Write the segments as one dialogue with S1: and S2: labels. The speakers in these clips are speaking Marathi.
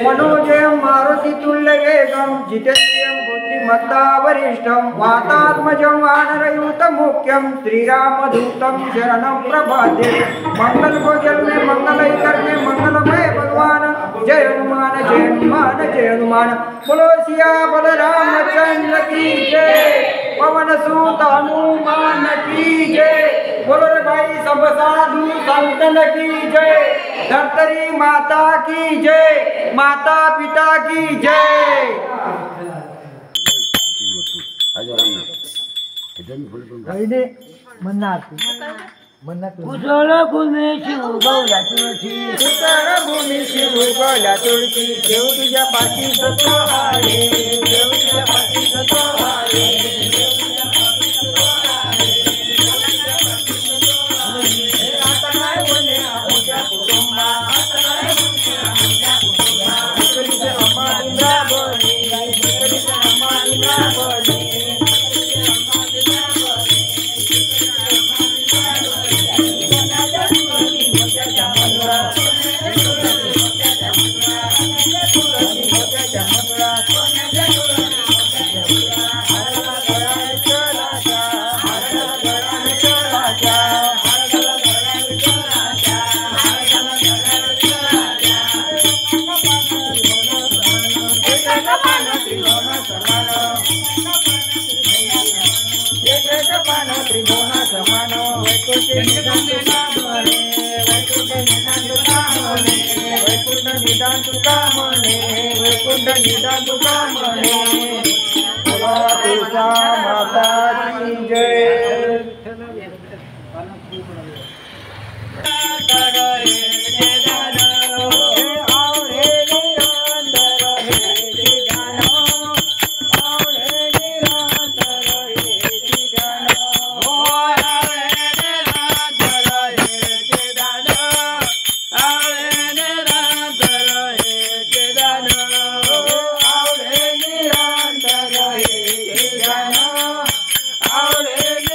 S1: मनोजयं मारुतितुल्यवेगं जितेन्द्रियं बुद्धिमत्ता वरिष्ठं वातात्मजं वानरयूतमुख्यं श्रीरामदूतं शरणं प्रपद्ये। मंगल को जल में मंगल ही करने मंगलमय भगवान। जय हनुमान जय हनुमान जय हनुमान। बोलो सियावर रामचंद्र की जय। पवन सुत हनुमान की जय। बोलो रे भाई सब साधु संतन की जय। धरतरी माता की जय। माता पिता की जय।
S2: कुशल भूमी शिव गौला तुळशी
S1: कुशल भूमी शिव गौला तुळशी। देव तुझ्या पाठी सत्व आहे। देव तुझ्या पाठी सत्व आहे। आता काय बोले आमच्या कुटुंबा। आता काय बोले आमच्या कुटुंबा। इकडे अम्मा इंद्रा बळी। इकडे अम्मा इंद्रा बळी। माता की जय।
S2: आवडे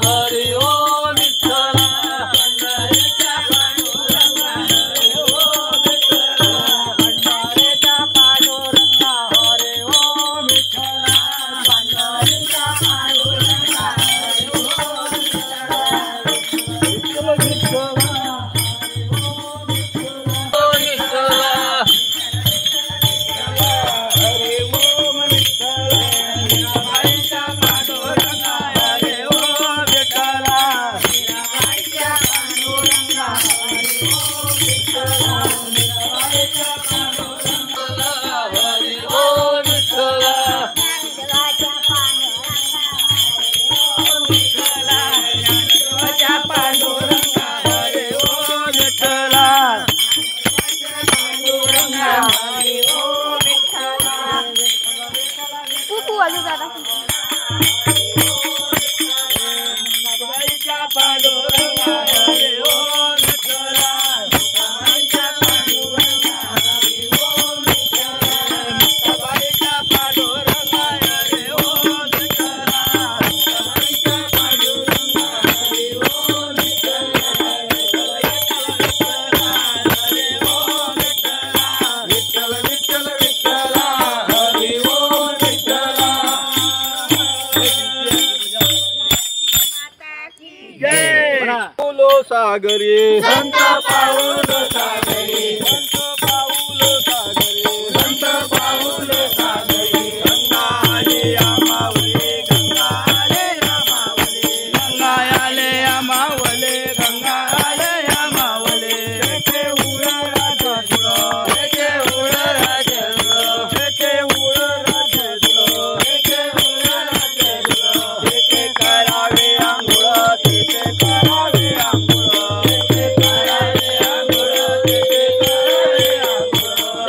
S2: हरि ओम विठ्ठला
S3: सागरी
S1: संत पाऊल सागरी
S3: संत पाऊल सागरी
S1: संत पाऊल सागरी
S3: गंगा आले आमावले गंगा आले आमावले गंगा आले आमावले गंगा आले आमावले एके उळ राजलो एके उळ राजलो एके उळ राजलो एके उळ राजलो एके करावे आंघोळ एके करावे आंघोळ एके करावे आंघोळ एके करावे आंघोळ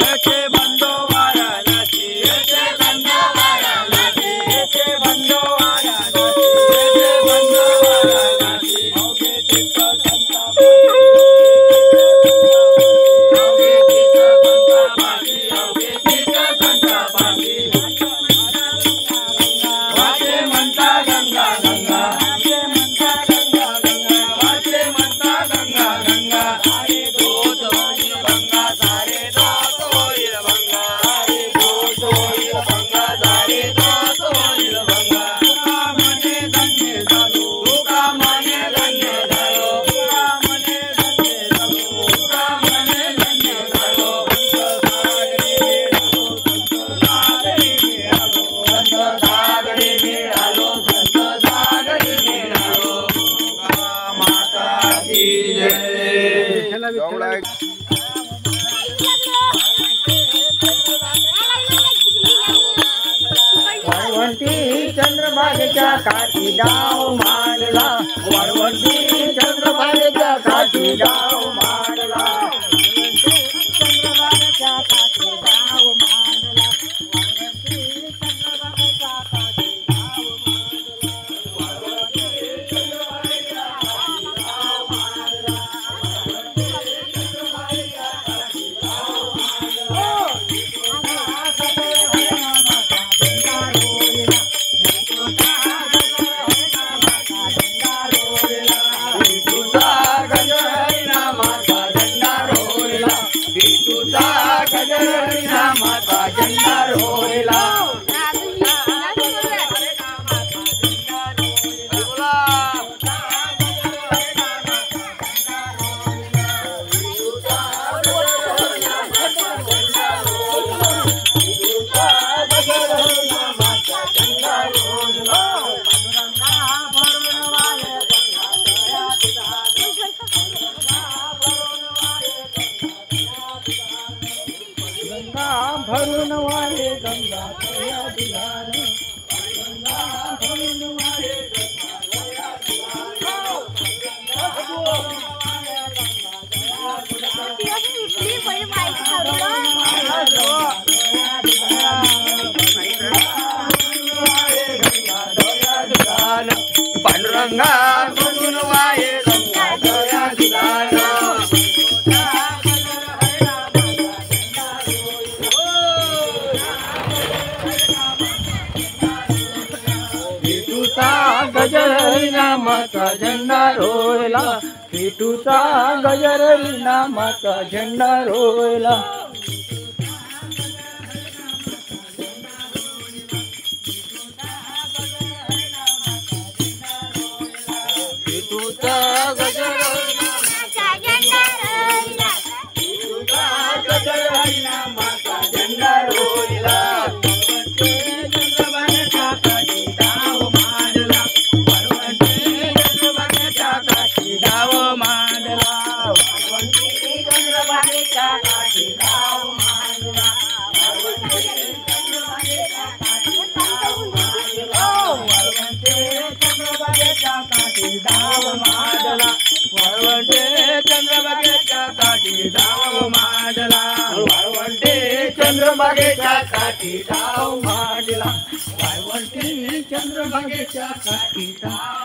S3: एके बंदो वाराणसी एके बंदो वाराणसी एके बंदो वाराणसी एके बंदो वाराणसी अवघे तीर्थ संता अवघे तीर्थ संता पाशी अवघे तीर्थ संता पाशी वाचे म्हणता गंगा गंगा वाचे म्हणता गंगा गंगा वाचे म्हणता गंगा गंगा सारे दोष होईल भंगा सारे दोष होईल भंगा सारे दोष होईल भंगा सारे दोष होईल भंगा तुका मने धन्य झालो तुका मने धन्य झालो तुका मने धन्य झालो तुका मने धन्य झालो संत सागरी मिळालो संत सागरी मिळालो गंगा माता की जय
S1: वरवंटी चंद्रभागेच्या काठी डाव मांडला वरवंटी चंद्रभागेच्या काठी डाव मांडला चंद्रभागेच्या काठी डाव मांडला वरवंटी चंद्रभागेच्या काठी डाव तुझा गजर हरिनामाचा झेंडा रोहिला तुझा गजर हरिनामाचा झेंडा रोहिला गंगा भरून वाले गंगा तया दिलान गंगा भरून वाले पांडुरंगा भरून वाले गंगा तया दिलान गजर हरिनामाचा झेंडा रोहिला पेटूचा गजर हरिनामाचा झेंडा रोहिला पेटूचा गजर हरिनामाचा झेंडा रोहिला चंद्रभागेच्या काठी डाव मांडला वाळवंटे चंद्रभागेच्या काठी डाव मांडला वाळवंटे चंद्रभागेच्या काठी डाव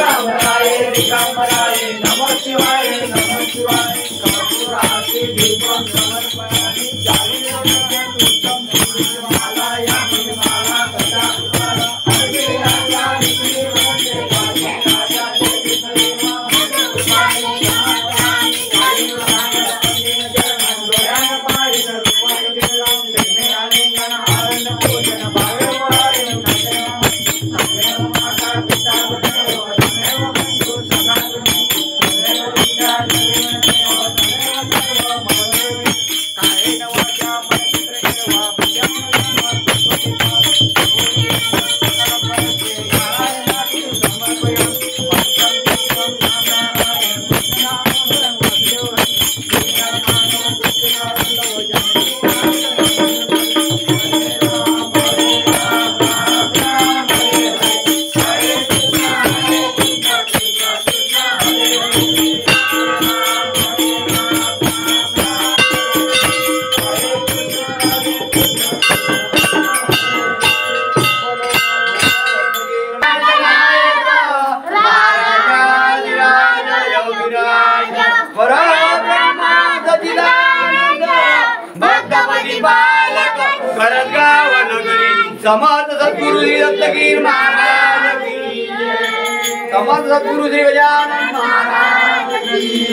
S3: दिगंबराय दिगंबराय नमः शिवाय नमः शिवाय कर्पूरार्ति दीपं समर्पयामि जालिनोदकं उत्तम मालायामि माला तथा अर्घे राजा विष्णु वन्दे राजा देवी सदेवा मंगलपुष्पाणि नमामि कालीनाथ वन्दे जगन्नाथ गोयान पारि रूपं दिलं देमे आलिंगन आनंद पूजन भावे नमः माता पिता वन्दे नमः बंधु सखा नमः विद्या समर्थ सद्गुरु श्री दत्तगिरी महाराज की जय। समर्थ सद्गुरु श्री गजानन महाराज की